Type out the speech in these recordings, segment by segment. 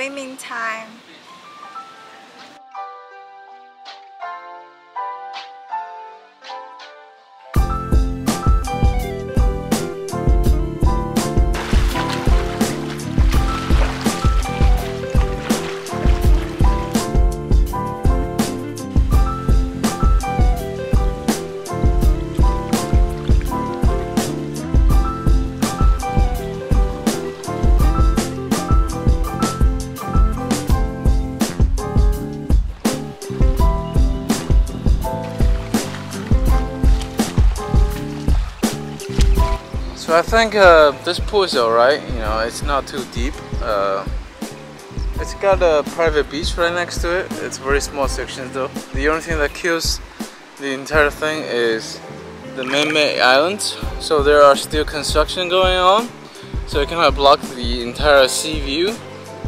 swimming time. So I think this pool is alright, you know, it's not too deep. It's got a private beach right next to it. It's very small sections though. The only thing that kills the entire thing is the man-made islands. So there are still construction going on. So it kind of blocks the entire sea view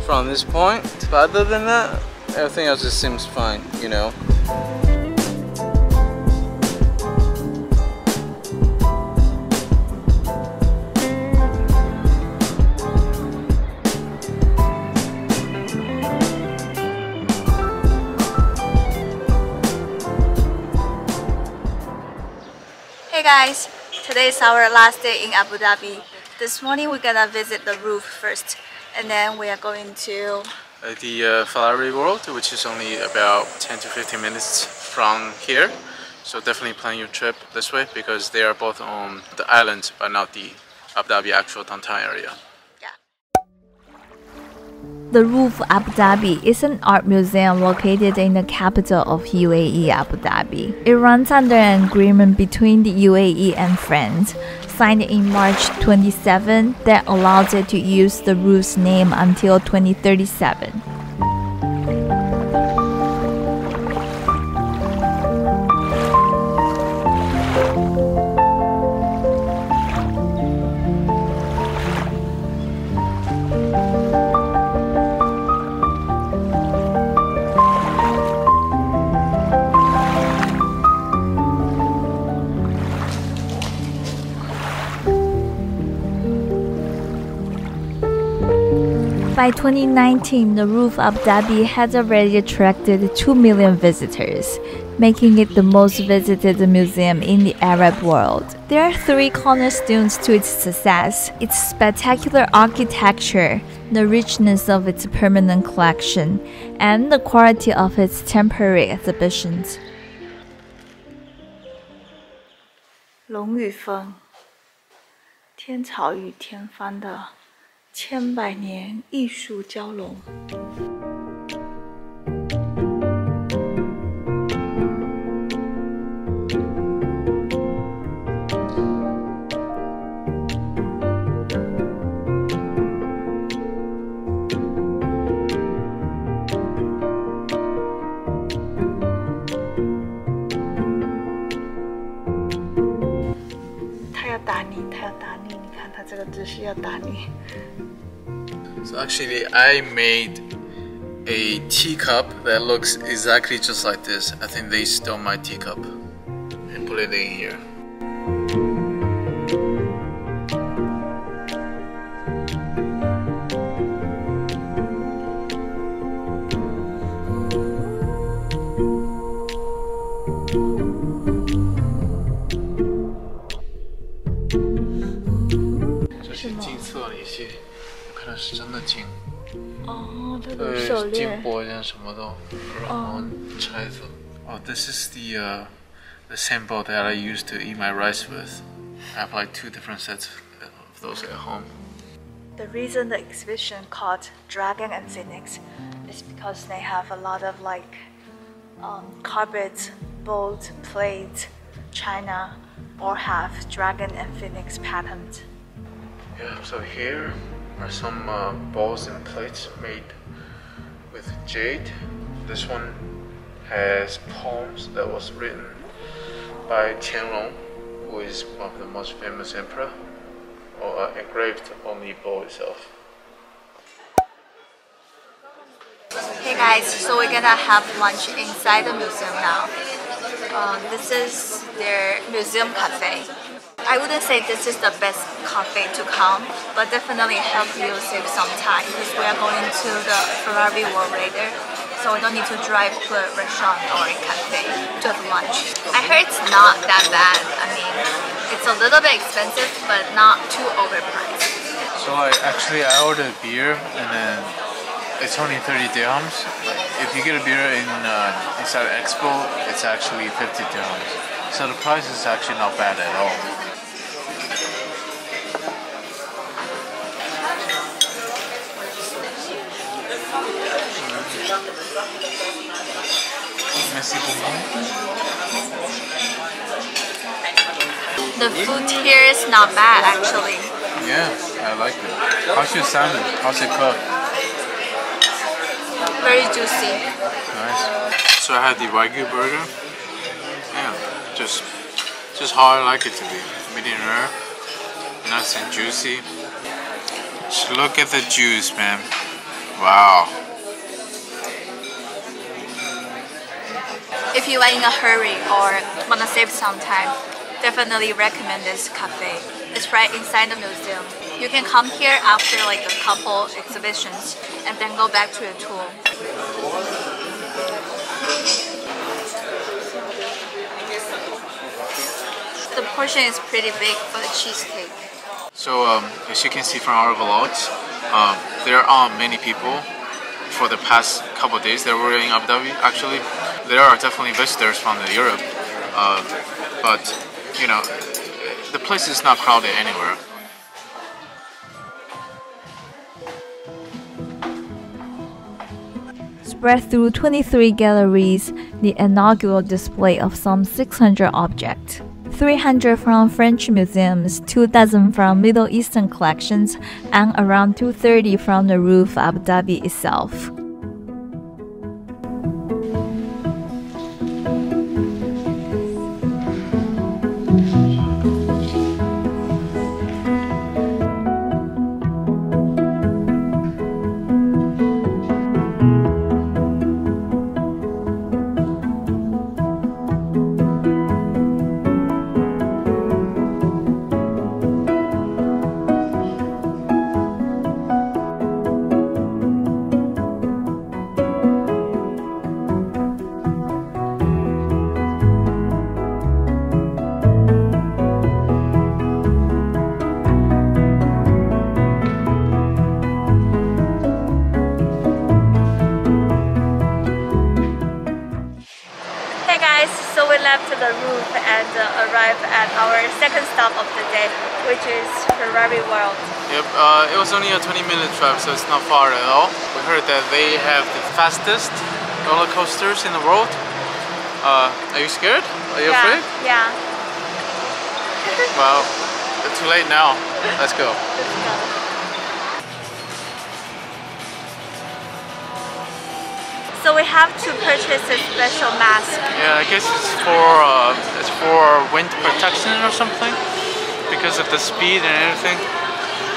from this point. But other than that, everything else just seems fine, you know. Hey guys, today is our last day in Abu Dhabi. This morning we're gonna visit the roof first, and then we are going to the Ferrari World, which is only about 10 to 15 minutes from here. So definitely plan your trip this way because they are both on the island but not the Abu Dhabi actual downtown area. The Roof Abu Dhabi is an art museum located in the capital of UAE, Abu Dhabi. It runs under an agreement between the UAE and France, signed in March 27, that allows it to use the roof's name until 2037. By 2019, the Roof Abu Dhabi has already attracted 2 million visitors, making it the most visited museum in the Arab world. There are 3 cornerstones to its success: its spectacular architecture, the richness of its permanent collection, and the quality of its temporary exhibitions. 龙与凤，天草与天方的千百年艺术交融。他要打你，他要打你，你看他这个姿势要打你。 So actually I made a teacup that looks exactly just like this. I think they stole my teacup and put it in here. Oh, this is the sample that I used to eat my rice with. I have like 2 different sets of those at home. The reason the exhibition called Dragon and Phoenix is because they have a lot of like carpets, bowls, plates, china, all have dragon and phoenix patterns. Yeah, so here are some bowls and plates made with jade. This one has poems that was written by Qianlong, who is one of the most famous emperor, or engraved on the bowl itself. Hey guys, so we're gonna have lunch inside the museum now. This is their museum cafe. I wouldn't say this is the best cafe to come, but definitely help you save some time because we are going to the Ferrari World later, so we don't need to drive to a restaurant or a cafe to have lunch. I heard it's not that bad. I mean, it's a little bit expensive, but not too overpriced. So I ordered beer and then it's only 30 dirhams. If you get a beer inside Expo, it's actually 50 dirhams. So the price is actually not bad at all. Merci beaucoup. The food here is not bad actually. Yeah, I like it. How's your salmon? How's it cooked? Very juicy. Nice. So I had the Wagyu burger. Yeah, just how I like it to be. Medium rare, nice and juicy. Just look at the juice, man. Wow. If you are in a hurry or want to save some time, definitely recommend this cafe. It's right inside the museum. You can come here after like a couple exhibitions and then go back to your tour. The portion is pretty big for the cheesecake. So as you can see from our vlogs, there aren't many people for the past couple of days that were in Abu Dhabi. Actually, there are definitely visitors from Europe, but you know, the place is not crowded anywhere. Spread through 23 galleries, the inaugural display of some 600 objects. 300 from French museums, 2,000 from Middle Eastern collections, and around 230 from the roof of Abu Dhabi itself. So we left the roof and arrived at our second stop of the day, which is Ferrari World. Yep, it was only a 20-minute trip, so it's not far at all. We heard that they have the fastest roller coasters in the world. Are you scared? Are you afraid? Yeah. Well, it's too late now. Let's go. Let's go. So we have to purchase a special mask. Yeah, I guess it's for wind protection or something because of the speed and everything.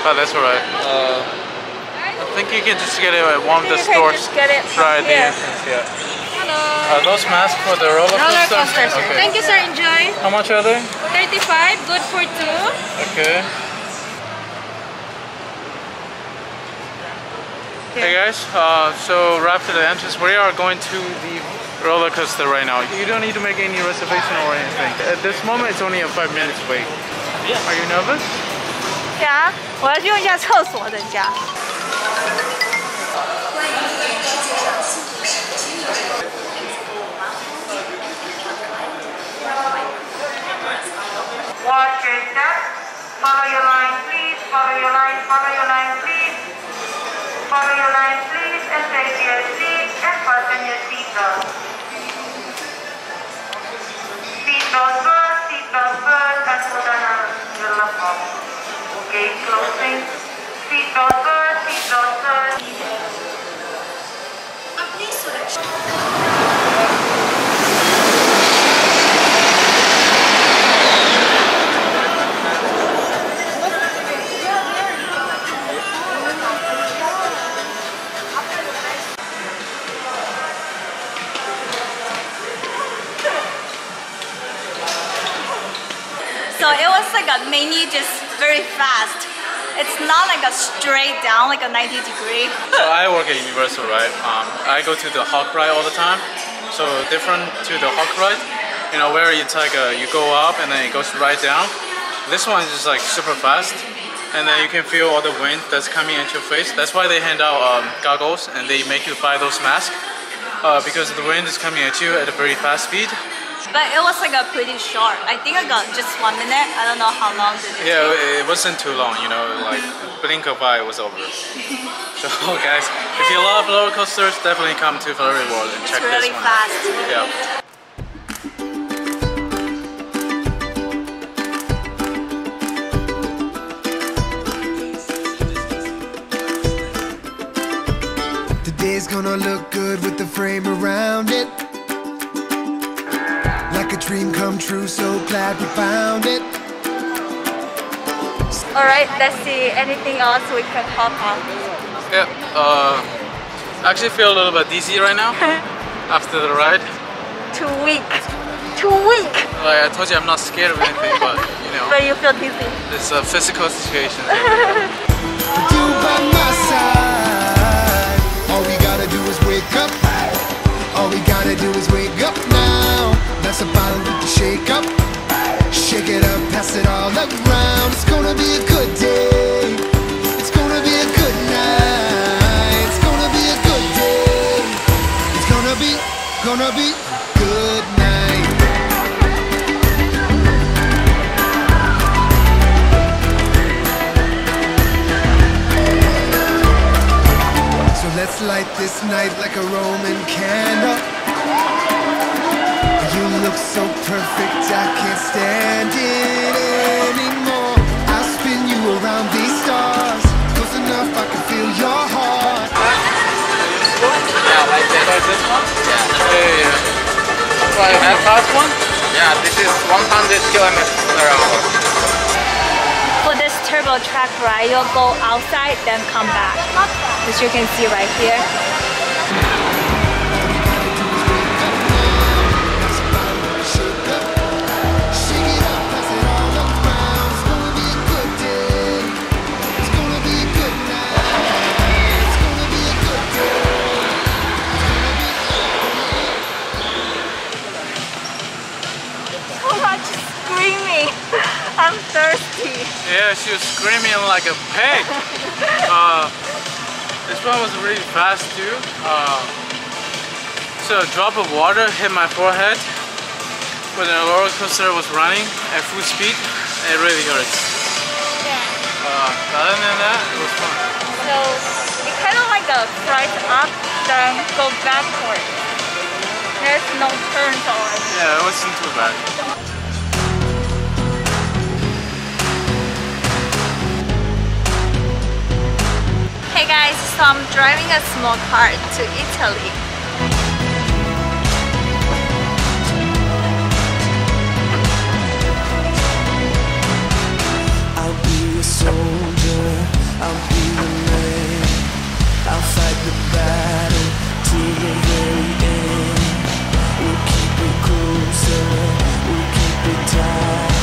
But that's alright. I think you can just get it at one of the stores. Just get it right at the here. entrance. Yeah. Hello. Are those masks for the roller coaster? Roller coaster, sir. Okay. Thank you, sir. Enjoy. How much are they? 35, good for 2. Okay. Hey guys, so right after the entrance, we are going to the roller coaster right now. You don't need to make any reservation or anything. At this moment, it's only a 5 minutes wait. Are you nervous? Yeah, 我要去用一下厕所，等一下。Watch your step. Follow your line, please. Follow your line. Follow your line, please. Follow your line, please, and take your seat and fasten your seatbelt. Seatbelt first, and put on your laptop. Okay, closing. Seatbelt first, seatbelt first. So it was like a mini, just very fast. It's not like a straight down, like a 90-degree. So I work at Universal, right? I go to the Hawk ride all the time. So different to the Hawk ride, you know, where it's like you go up and then it goes right down. This one is just like super fast, and then you can feel all the wind that's coming at your face. That's why they hand out goggles and they make you buy those masks because the wind is coming at you at a very fast speed. But it was like a pretty short. I think I got just 1 minute. I don't know how long did it Yeah, take. it wasn't too long, you know, like blink of eye was over. So guys, if you love roller coasters, definitely come to Ferrari World and check It's really this one fast. out. Yeah. Today's gonna look good with the frame around it. Like a dream come true, so glad we found it. Alright, let's see. Anything else we can hop on? Yeah, I actually feel a little bit dizzy right now after the ride. Too weak. Too weak. Like I told you, I'm not scared of anything, but you know, But you feel dizzy. it's a physical situation. With you by my side, all we gotta do is wake up. All we gotta do is wake up now. That's a bottle we can shake up. Shake it up, pass it all around. It's gonna be a good day. It's gonna be a good night. It's gonna be a good day. It's gonna be good night. So let's light this night like a Roman candle. You look so perfect, I can't stand it anymore. I'll spin you around these stars. Close enough, I can feel your heart. Yeah, like this one? Yeah. Like that fast one? Yeah, this is 100 kilometers per hour. For this turbo track ride, you'll go outside, then come back. As you can see right here. Screaming. I'm thirsty. Yeah, she was screaming like a pig. This one was really fast too. So a drop of water hit my forehead when the roller coaster was running at full speed. It really hurts. Yeah. Other than that, it was fun. So it kind of like a flight up, then go backwards. There's no turns on. Yeah, it wasn't too bad. Hey guys, so I'm driving a small car to Italy. I'll be a soldier, I'll be the man. I'll fight the battle to the very end. We'll keep it closer, we'll keep it tight.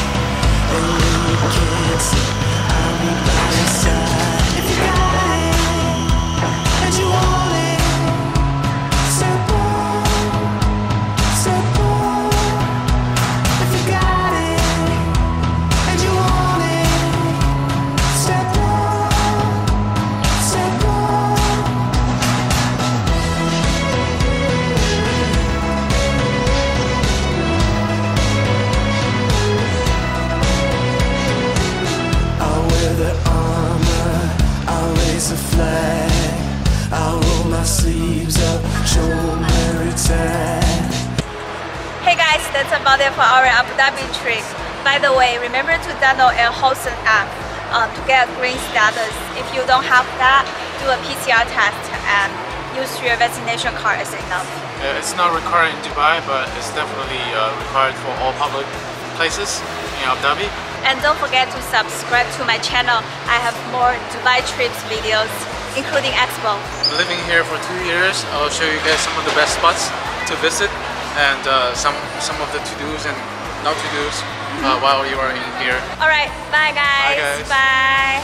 And when you can't see, I'll be by your side. If you got it, and you want it, say boom, say boom. If you got it, and you want it, say boom, say boom. I'll wear the armor, I'll raise the flag, I'll roll my sleeves up, show 'em where it's at. Hey guys, that's about it for our Abu Dhabi trip. By the way, remember to download a Hosen app to get a green status. If you don't have that, do a PCR test and use your vaccination card as enough. It's not required in Dubai, but it's definitely required for all public places in Abu Dhabi. And don't forget to subscribe to my channel. I have more Dubai trips videos, including Expo. Living here for 2 years, I'll show you guys some of the best spots to visit and some of the to-dos and not to-dos. while you are in here. All right, bye guys. Bye, guys. Bye.